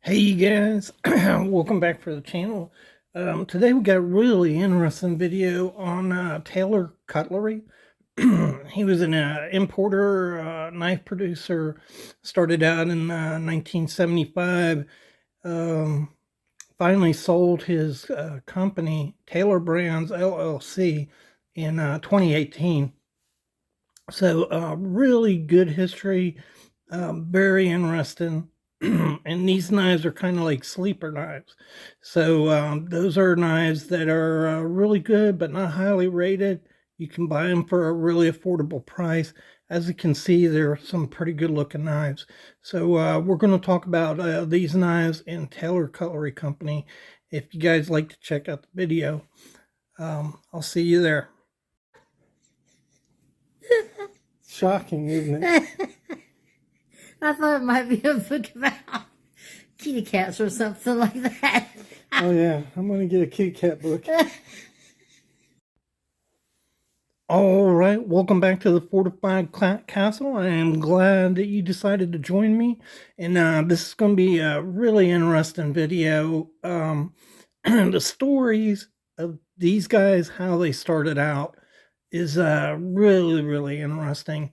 Hey you guys, welcome back for the channel. Today we got a really interesting video on Taylor Cutlery. He was an importer, knife producer, started out in 1975, finally sold his company, Taylor Brands LLC, in 2018. So really good history, very interesting. And these knives are kind of like sleeper knives. So those are knives that are really good, but not highly rated. You can buy them for a really affordable price. As you can see, there are some pretty good looking knives. So we're going to talk about these knives in Taylor Cutlery Company. If you guys like to check out the video, I'll see you there. Shocking, isn't it? I thought it might be a book about kitty cats or something like that. Oh yeah, I'm gonna get a kitty cat book. All right, welcome back to the Fortified Castle. I am glad that you decided to join me, and this is going to be a really interesting video. The stories of these guys, how they started out, is really interesting.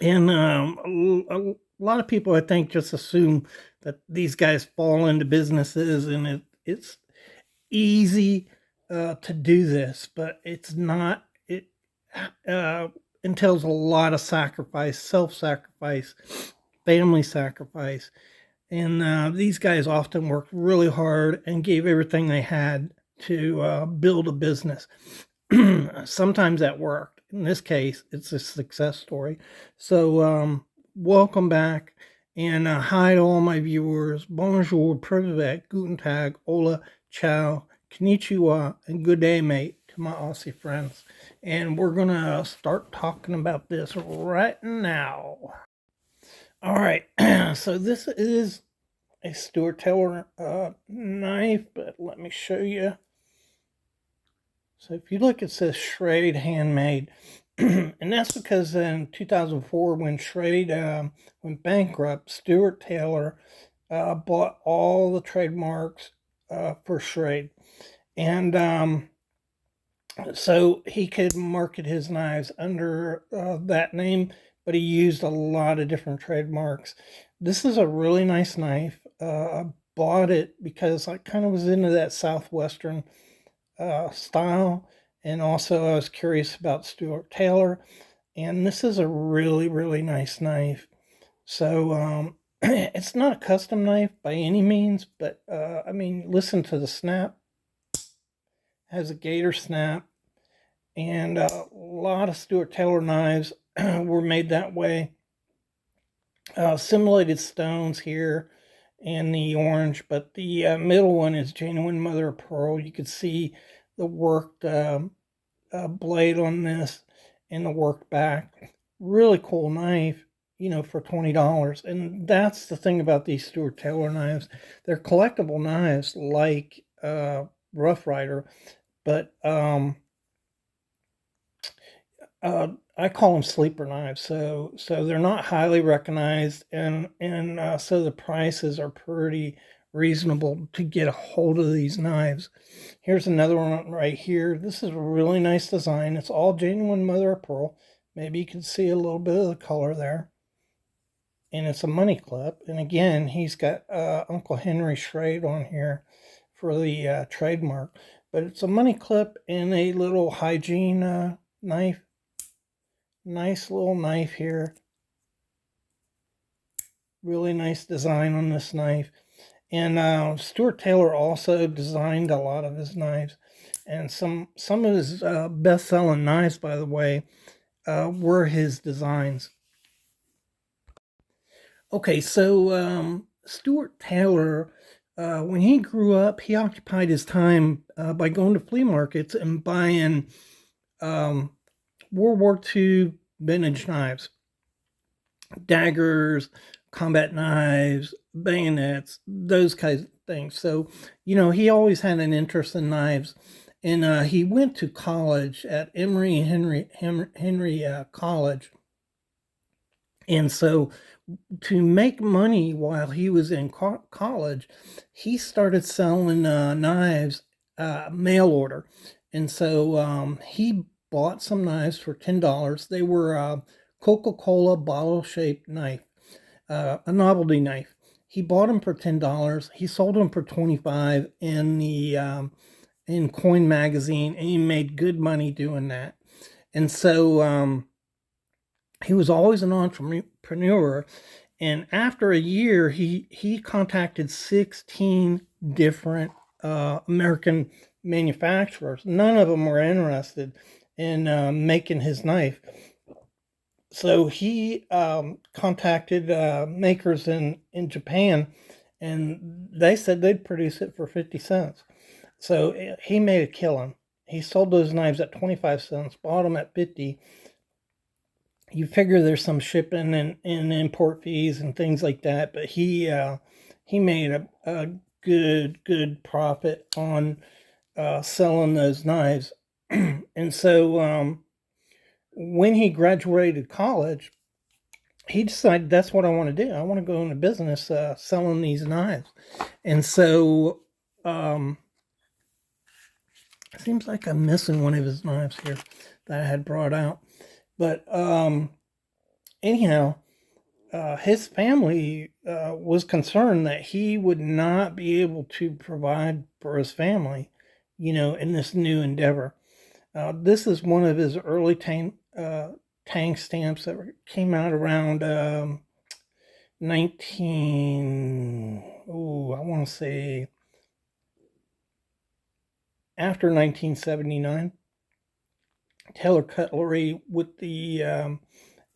And a lot of people, I think, just assume that these guys fall into businesses and it's easy to do this, but it's not. It entails a lot of sacrifice, self-sacrifice, family sacrifice. And these guys often worked really hard and gave everything they had to build a business. Sometimes that worked. In this case, it's a success story. So welcome back, and hi to all my viewers. Bonjour, privet, guten tag, hola, ciao, konnichiwa, and good day, mate, to my Aussie friends. And we're going to start talking about this right now. All right, so this is a Stuart Taylor knife, but let me show you. So if you look, it says Schrade Handmade. And that's because in 2004, when Schrade went bankrupt, Stuart Taylor bought all the trademarks for Schrade. And so he could market his knives under that name, but he used a lot of different trademarks. This is a really nice knife. I bought it because I kind of was into that Southwestern style, and also I was curious about Stuart Taylor, and this is a really nice knife. So it's not a custom knife by any means, but I mean, listen to the snap. It has a gator snap, and a lot of Stuart Taylor knives were made that way. Simulated stones here and the orange, but the middle one is genuine mother of pearl. You could see the worked blade on this and the work back. Really cool knife, you know, for $20. And that's the thing about these Stuart Taylor knives. They're collectible knives like Rough Rider, but I call them sleeper knives. So they're not highly recognized, and so the prices are pretty reasonable to get a hold of these knives. Here's another one right here. This is a really nice design. It's all genuine mother of pearl. Maybe you can see a little bit of the color there. And it's a money clip. And again, he's got Uncle Henry Schrade on here for the trademark. But it's a money clip and a little hygiene knife. Nice little knife here. Really nice design on this knife. And Stuart Taylor also designed a lot of his knives. And some of his best-selling knives, by the way, were his designs. Okay, so Stuart Taylor, when he grew up, he occupied his time by going to flea markets and buying World War II vintage knives, daggers, combat knives, bayonets, those kinds of things. So, you know, he always had an interest in knives. And he went to college at Emory Henry College. And so, to make money while he was in college, he started selling knives, mail order. And so he bought some knives for $10. They were Coca-Cola bottle shaped knife, a novelty knife. He bought them for $10. He sold them for 25 in the in Coin Magazine, and he made good money doing that. And so he was always an entrepreneur. And after a year, he contacted 16 different American manufacturers. None of them were interested in making his knife. So he contacted makers in Japan, and they said they'd produce it for 50 cents. So he made a killing. He sold those knives at 25 cents, bought them at 50. You figure there's some shipping and import fees and things like that, but he made a good profit on selling those knives. And so when he graduated college, he decided that's what I want to do. I want to go into business selling these knives. And so it seems like I'm missing one of his knives here that I had brought out. But anyhow, his family was concerned that he would not be able to provide for his family, in this new endeavor. This is one of his early tang stamps that came out around I want to say after 1979. Taylor Cutlery with the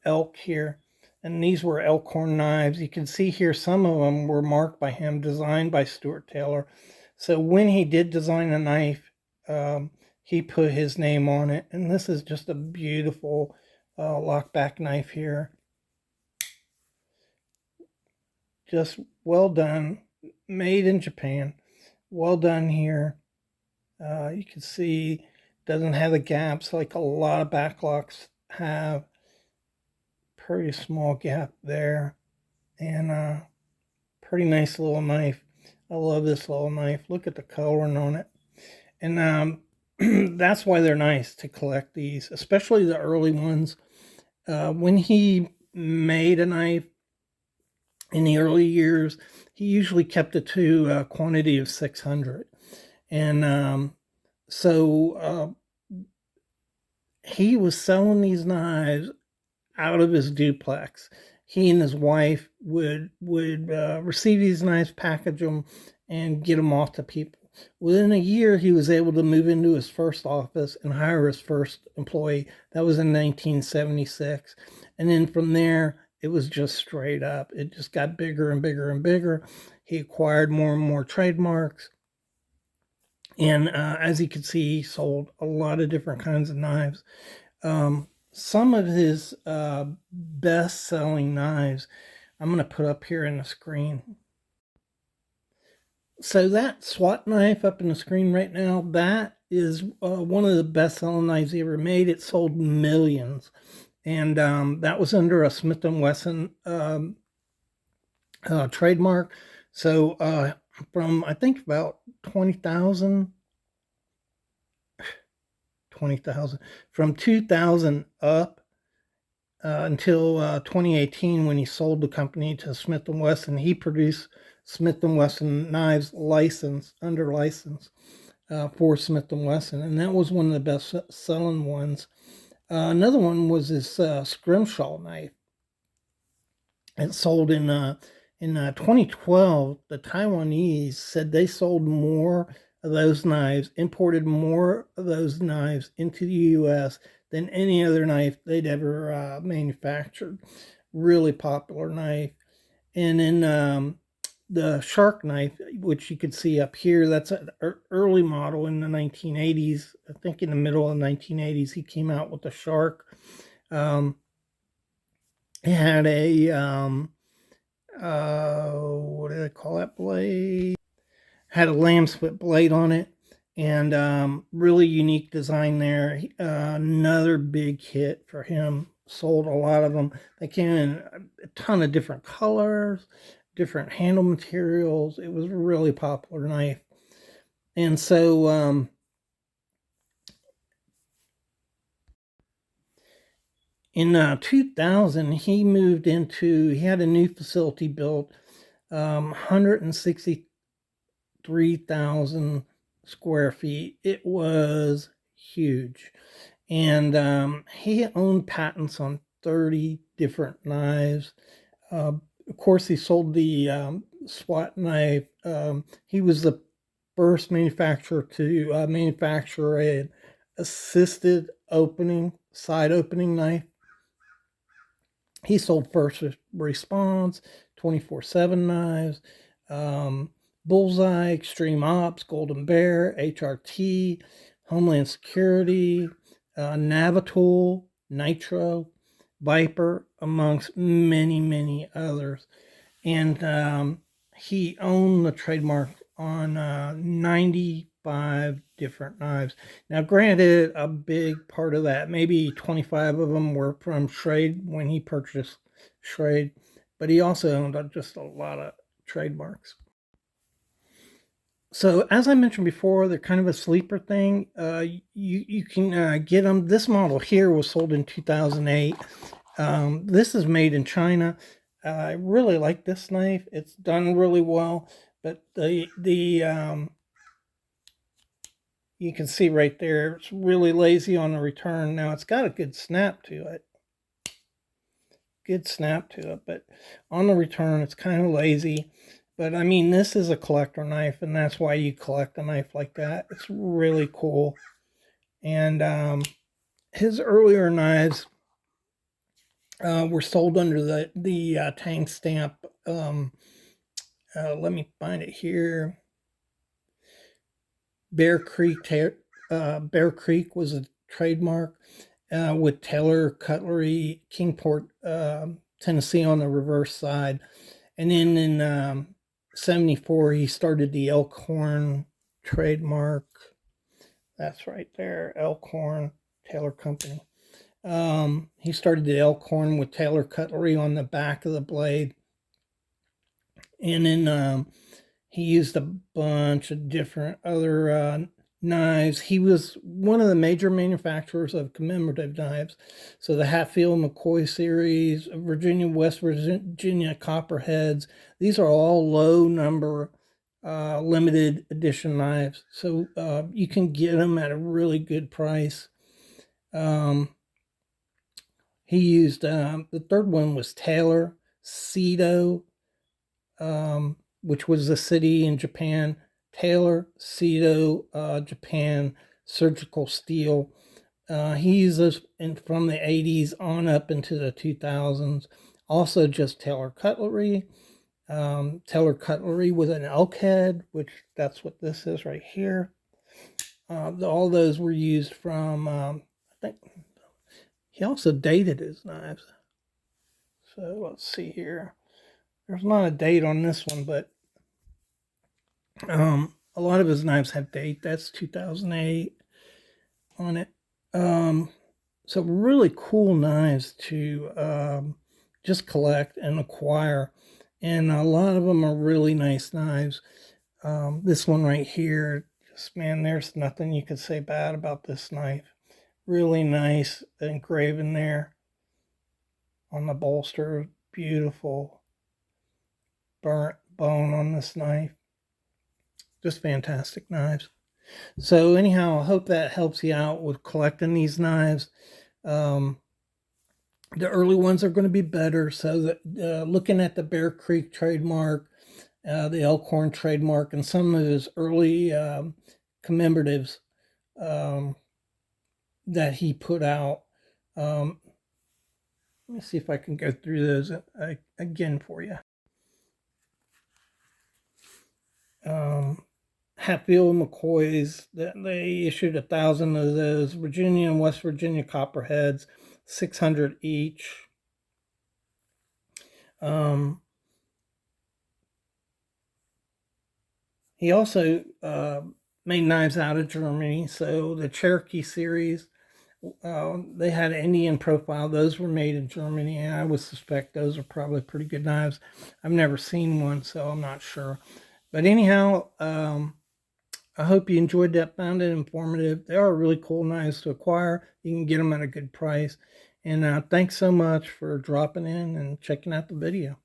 elk here. And these were elkhorn knives. You can see here some of them were marked by him, designed by Stuart Taylor. So when he did design a knife, he put his name on it. And this is just a beautiful lockback knife here. Just well done, made in Japan. Well done here. You can see doesn't have the gaps like a lot of backlocks have. Pretty small gap there, and pretty nice little knife. I love this little knife. Look at the coloring on it. And that's why they're nice to collect these, especially the early ones. When he made a knife in the early years, he usually kept it to a quantity of 600. And so he was selling these knives out of his duplex. He and his wife would receive these knives, package them, and get them off to people. Within a year, he was able to move into his first office and hire his first employee. That was in 1976. And then from there, it was just straight up. It just got bigger and bigger and bigger. He acquired more and more trademarks. And as you can see, he sold a lot of different kinds of knives. Some of his best-selling knives, I'm going to put up here in the screen. So that SWAT knife up in the screen right now, that is one of the best-selling knives he ever made. It sold millions. And that was under a Smith & Wesson trademark. So from, I think, about 20,000, from 2000 up until 2018, when he sold the company to Smith & Wesson. He produced Smith & Wesson knives under license for Smith & Wesson, and that was one of the best selling ones. Another one was his scrimshaw knife. It sold in 2012. The Taiwanese said they sold more of those knives, imported more of those knives into the U.S. than any other knife they'd ever manufactured. Really popular knife. And then the shark knife, which you could see up here, that's an early model in the 1980s. I think in the middle of the 1980s, he came out with the shark. It had a, what do they call that blade? Had a lamb split blade on it. and really unique design there. Another big hit for him. Sold a lot of them. They came in a ton of different colors, different handle materials. It was a really popular knife. And so in 2000, he had a new facility built, 163,000 square feet. It was huge. And he owned patents on 30 different knives. Uh, of course, he sold the SWAT knife. He was the first manufacturer to manufacture an assisted side opening knife. He sold first response, 24/7 knives, Bullseye, Extreme Ops, Golden Bear, HRT, Homeland Security, Navitool, Nitro, Viper, amongst many, many others. And he owned the trademark on 95 different knives. Now, granted, a big part of that, maybe 25 of them were from Schrade when he purchased Schrade, but he also owned just a lot of trademarks. So, as I mentioned before, they're kind of a sleeper thing. You can get them. This model here was sold in 2008. This is made in China. I really like this knife. It's done really well, but you can see right there, it's really lazy on the return. Now it's got a good snap to it. But on the return, it's kind of lazy. But I mean, this is a collector knife, and that's why you collect a knife like that. It's really cool. And his earlier knives were sold under the Tang stamp. Let me find it here. Bear Creek was a trademark with Taylor Cutlery, Kingport, Tennessee on the reverse side. And then in 74, he started the Elkhorn trademark. That's right there, Elkhorn, Taylor Company. He started the Elkhorn with Taylor Cutlery on the back of the blade. And then he used a bunch of different other knives. He was one of the major manufacturers of commemorative knives. So the Hatfield McCoy series, West Virginia Copperheads, these are all low number limited edition knives. So you can get them at a really good price. He used, the third one was Taylor, Seto, which was a city in Japan, Taylor, Seto, Japan, surgical steel. He used those from the 80s on up into the 2000s. Also just Taylor Cutlery. Taylor Cutlery with an elk head, which that's what this is right here. All those were used from, I think, he also dated his knives. So let's see here. There's not a date on this one, but a lot of his knives have date. That's 2008 on it. So really cool knives to just collect and acquire. And a lot of them are really nice knives. This one right here, just man, there's nothing you could say bad about this knife. Really nice engraving there on the bolster. Beautiful burnt bone on this knife. Just fantastic knives. So anyhow, I hope that helps you out with collecting these knives. The early ones are going to be better. So that looking at the Bear Creek trademark, the Elkhorn trademark, and some of his early commemoratives that he put out. Let me see if I can go through those again for you. Hatfield McCoys, they issued 1,000 of those. Virginia and West Virginia Copperheads, 600 each. He also made knives out of Germany. So the Cherokee series, they had Indian profile. Those were made in Germany, and I would suspect those are probably pretty good knives. I've never seen one, so I'm not sure. But anyhow, I hope you enjoyed that. Found it informative. They are really cool knives to acquire. You can get them at a good price. And thanks so much for dropping in and checking out the video.